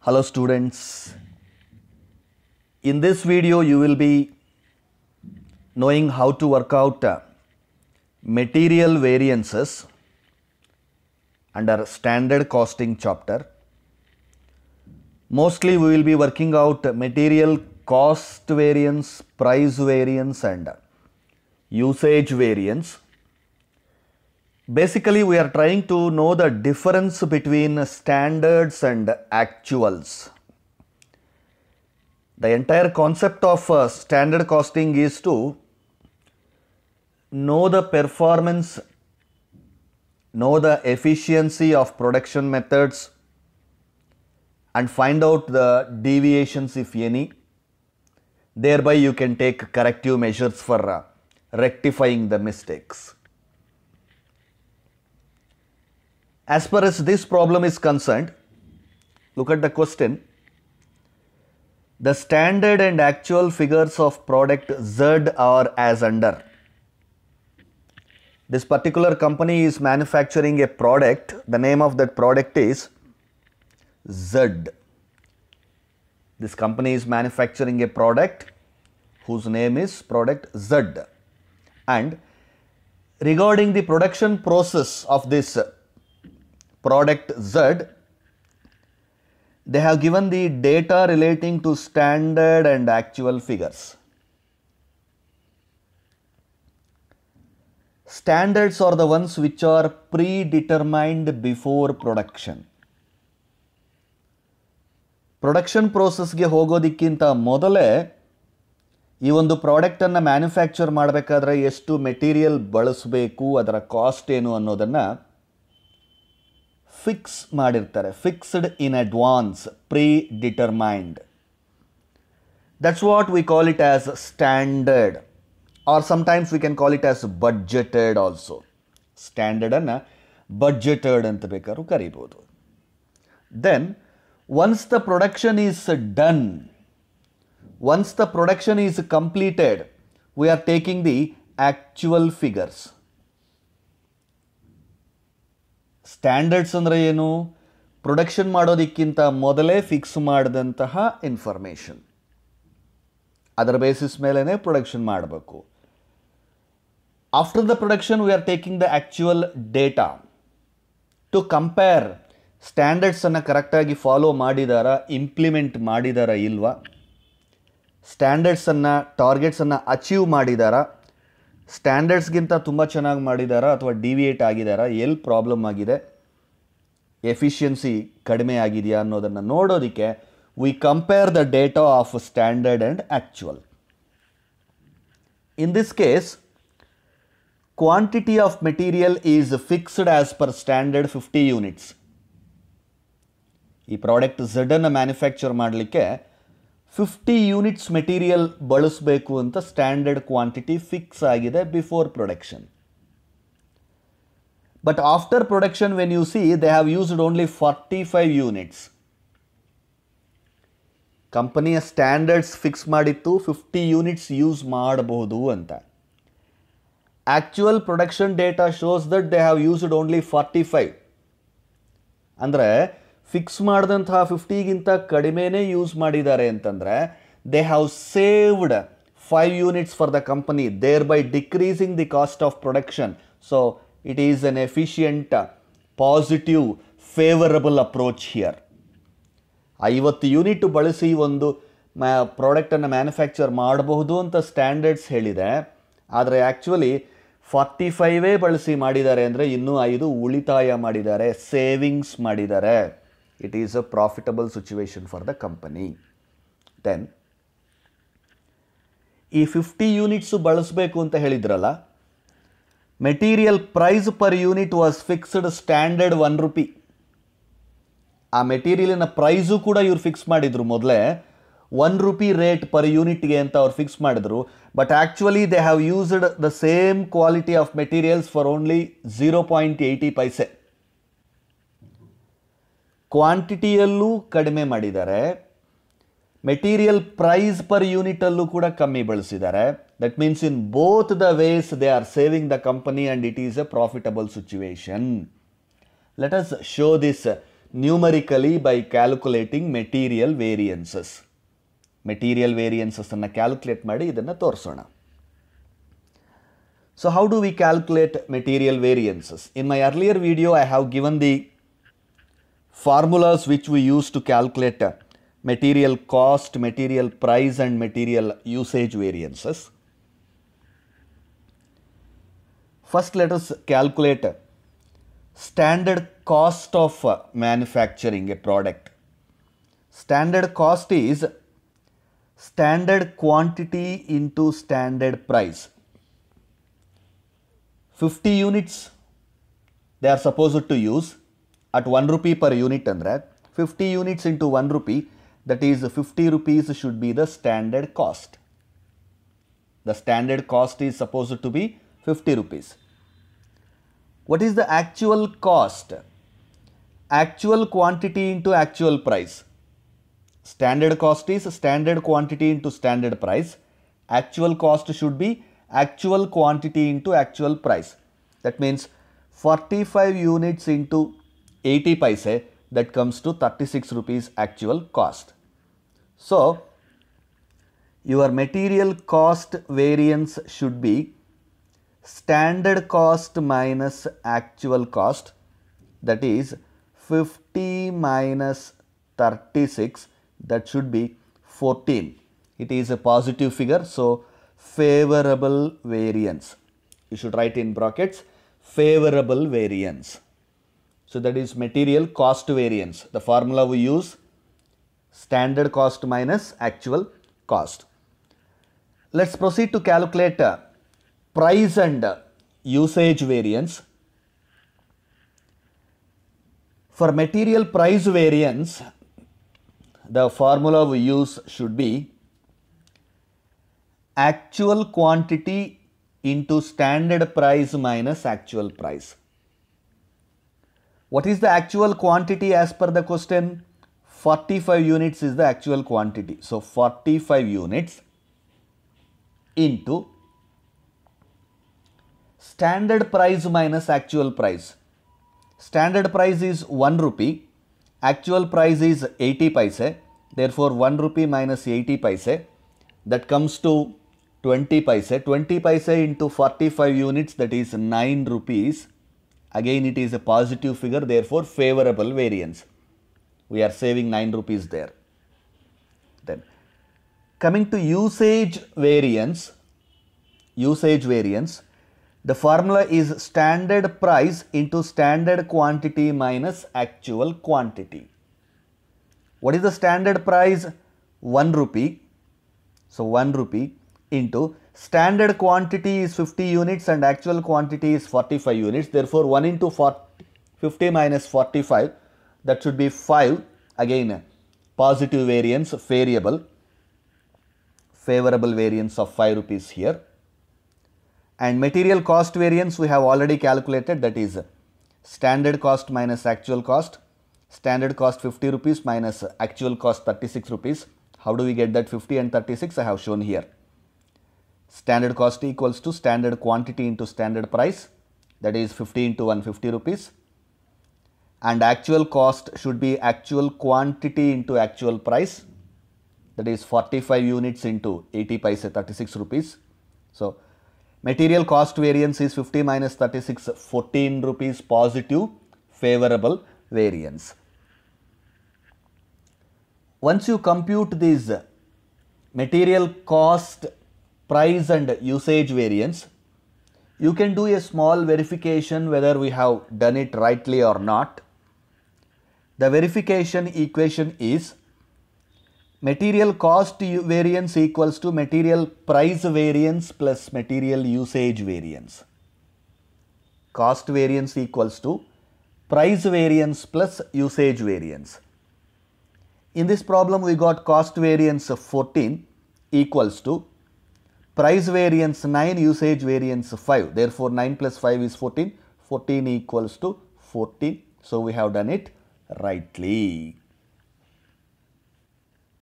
Hello students, in this video you will be knowing how to work out material variances under standard costing chapter. Mostly we will be working out material cost variance, price variance and usage variance. Basically, we are trying to know the difference between standards and actuals. The entire concept of standard costing is to know the performance, know the efficiency of production methods and find out the deviations if any. Thereby you can take corrective measures for rectifying the mistakes. As far as this problem is concerned, look at the question. The standard and actual figures of product Z are as under. This particular company is manufacturing a product. The name of that product is Z. This company is manufacturing a product whose name is product Z. And regarding the production process of this product Z, they have given the data relating to standard and actual figures. Standards are the ones which are predetermined before production. Production process ಗೆ ಹೋಗೋದಕ್ಕಿಂತ ಮೊದಲೇ ಈ ಒಂದು product ಅನ್ನು manufacture ಮಾಡಬೇಕಾದ್ರೆ ಎಷ್ಟು material ಬಳಸಬೇಕು, ಅದರ cost ಏನು ಅನ್ನೋದನ್ನು ಫಿಕ್ಸ್ ಮಾಡಿರ್ತಾರೆ. Fixed in advance, predetermined. That's what we call it as standard, or sometimes we can call it as budgeted also. Standard ಅನ್ನು budgeted ಅಂತ ಬೇಕಾದ್ರೂ ಕರಿಬಹುದು. Then once the production is done, once the production is completed, we are taking the actual figures. Standards ಅಂದರೆ ಏನು? Production ಮಾಡೋದಕ್ಕಿಂತ ಮೊದಲೇ fix ಮಾಡಿದಂತಹ information, ಅದರ ಬೇಸಿಸ್ ಮೇಲೇ ಪ್ರೊಡಕ್ಷನ್ ಮಾಡಬೇಕು. After the production we are taking the actual data to compare. ಸ್ಟ್ಯಾಂಡರ್ಡ್ಸನ್ನು ಕರೆಕ್ಟಾಗಿ ಫಾಲೋ ಮಾಡಿದಾರಾ, ಇಂಪ್ಲಿಮೆಂಟ್ ಮಾಡಿದಾರಾ ಇಲ್ವಾ, ಸ್ಟ್ಯಾಂಡರ್ಡ್ಸನ್ನು ಟಾರ್ಗೆಟ್ಸನ್ನು ಅಚೀವ್ ಮಾಡಿದಾರಾ, ಸ್ಟ್ಯಾಂಡರ್ಡ್ಸ್ಗಿಂತ ತುಂಬ ಚೆನ್ನಾಗಿ ಮಾಡಿದಾರಾ ಅಥವಾ ಡಿವಿಯೇಟ್ ಆಗಿದಾರಾ, ಎಲ್ಲಿ ಪ್ರಾಬ್ಲಮ್ ಆಗಿದೆ, ಎಫಿಷಿಯನ್ಸಿ ಕಡಿಮೆ ಆಗಿದೆಯಾ ಅನ್ನೋದನ್ನು ನೋಡೋದಕ್ಕೆ we compare the data of standard and actual. In this case quantity of material is fixed as per standard 50 units. ಈ ಪ್ರಾಡಕ್ಟ್ ಝಡ್ಡನ್ನು ಮ್ಯಾನುಫ್ಯಾಕ್ಚರ್ ಮಾಡಲಿಕ್ಕೆ 50 ಯೂನಿಟ್ಸ್ ಮೆಟೀರಿಯಲ್ ಬಳಸಬೇಕು ಅಂತ ಸ್ಟ್ಯಾಂಡರ್ಡ್ ಕ್ವಾಂಟಿಟಿ ಫಿಕ್ಸ್ ಆಗಿದೆ before production. But after production when U C they have used only 45 units. ಕಂಪನಿಯ standards fix ಮಾಡಿತ್ತು 50 units use ಮಾಡಬಹುದು ಅಂತ. Actual production data shows that they have used only 45. ಅಂದರೆ fix ಮಾಡಿದಂತಹ 50ಗಿಂತ ಕಡಿಮೆನೇ ಯೂಸ್ ಮಾಡಿದ್ದಾರೆ ಅಂತಂದರೆ they have saved 5 units for the company, thereby decreasing the cost of production. So it is an efficient, positive, favourable approach here. 50 unit ಬಳಸಿ ಒಂದು ಪ್ರಾಡಕ್ಟನ್ನು manufacture ಮಾಡಬಹುದು ಅಂತ ಸ್ಟ್ಯಾಂಡರ್ಡ್ಸ್ ಹೇಳಿದೆ. ಆದರೆ ಆ್ಯಕ್ಚುಲಿ 45 ಬಳಸಿ ಮಾಡಿದ್ದಾರೆ ಅಂದರೆ ಇನ್ನೂ 5 ಉಳಿತಾಯ ಮಾಡಿದ್ದಾರೆ, ಸೇವಿಂಗ್ಸ್ ಮಾಡಿದ್ದಾರೆ. It is a profitable situation for the company. Then ಈ 50 ಯೂನಿಟ್ಸ್ ಬಳಸಬೇಕು ಅಂತ ಹೇಳಿದ್ರಲ್ಲ, material price per unit was fixed standard 1 rupee. ಆ ಮೆಟೀರಿಯಲಿನ ಪ್ರೈಸು ಕೂಡ ಇವ್ರು ಫಿಕ್ಸ್ ಮಾಡಿದ್ರು. ಮೊದಲೇ 1 ರೂಪಿ ರೇಟ್ ಪರ್ ಯೂನಿಟ್ಗೆ ಅಂತ ಅವ್ರು ಫಿಕ್ಸ್ ಮಾಡಿದ್ರು. But actually they have used the same quality of materials for only 0.80 paise. ಕ್ವಾಂಟಿಟಿಯಲ್ಲೂ ಕಡಿಮೆ ಮಾಡಿದ್ದಾರೆ, ಮೆಟೀರಿಯಲ್ ಪ್ರೈಸ್ ಪರ್ ಯೂನಿಟಲ್ಲೂ ಕೂಡ ಕಮ್ಮಿ ಬಳಸಿದ್ದಾರೆ. That means in both the ways they are saving the company and it is a profitable situation. Let us show this numerically by calculating material variances. Material variances ಅನ್ನು calculate ಮಾಡಿ ಇದನ್ನು ತೋರಿಸೋಣ. So how do we calculate material variances? In my earlier video, I have given the formulas which we use to calculate material cost, material price and material usage variances. First, let us calculate standard cost of manufacturing a product. Standard cost is standard quantity into standard price. 50 units they are supposed to use at 1 rupee per unit andre 50 units into 1 rupee, that is 50 rupees should be the standard cost. The standard cost is supposed to be 50 rupees. What is the actual cost? Actual quantity into actual price. Standard cost is standard quantity into standard price. Actual cost should be actual quantity into actual price. That means 45 units into 80 paise, that comes to 36 rupees actual cost. So your material cost variance should be standard cost minus actual cost, that is 50 minus 36, that should be 14. It is a positive figure, so favorable variance. You should write in brackets favorable variance. So that is material cost variance. The formula we use, standard cost minus actual cost. Let's proceed to calculate price and usage variance. For material price variance, the formula we use should be actual quantity into standard price minus actual price. What is the actual quantity as per the question? 45 units is the actual quantity. So 45 units into standard price minus actual price. Standard price is 1 rupee. Actual price is 80 paise. Therefore 1 rupee minus 80 paise. That comes to 20 paise. 20 paise into 45 units, that is 9 rupees. Again it is a positive figure, therefore favorable variance. We are saving 9 rupees there. Then coming to usage variance, the formula is standard price into standard quantity minus actual quantity. What is the standard price? 1 rupee. So 1 rupee into standard quantity is 50 units and actual quantity is 45 units. Therefore 1 into 50 minus 45, that should be 5. Again positive variance, favorable variance of 5 rupees here. And material cost variance we have already calculated, that is standard cost minus actual cost. Standard cost 50 rupees minus actual cost 36 rupees. How do we get that 50 and 36? I have shown here. Standard cost equals to standard quantity into standard price, that is 50 into 150 rupees. And actual cost should be actual quantity into actual price, that is 45 units into 80 paise, 36 rupees. So material cost variance is 50 minus 36, 14 rupees positive favorable variance. Once you compute these material cost, price and usage variance, you can do a small verification whether we have done it rightly or not. The verification equation is material cost variance equals to material price variance plus material usage variance. Cost variance equals to price variance plus usage variance. In this problem we got cost variance of 14 equals to price variance 9, usage variance 5. Therefore 9 plus 5 is 14. 14 equals to 14. So we have done it rightly.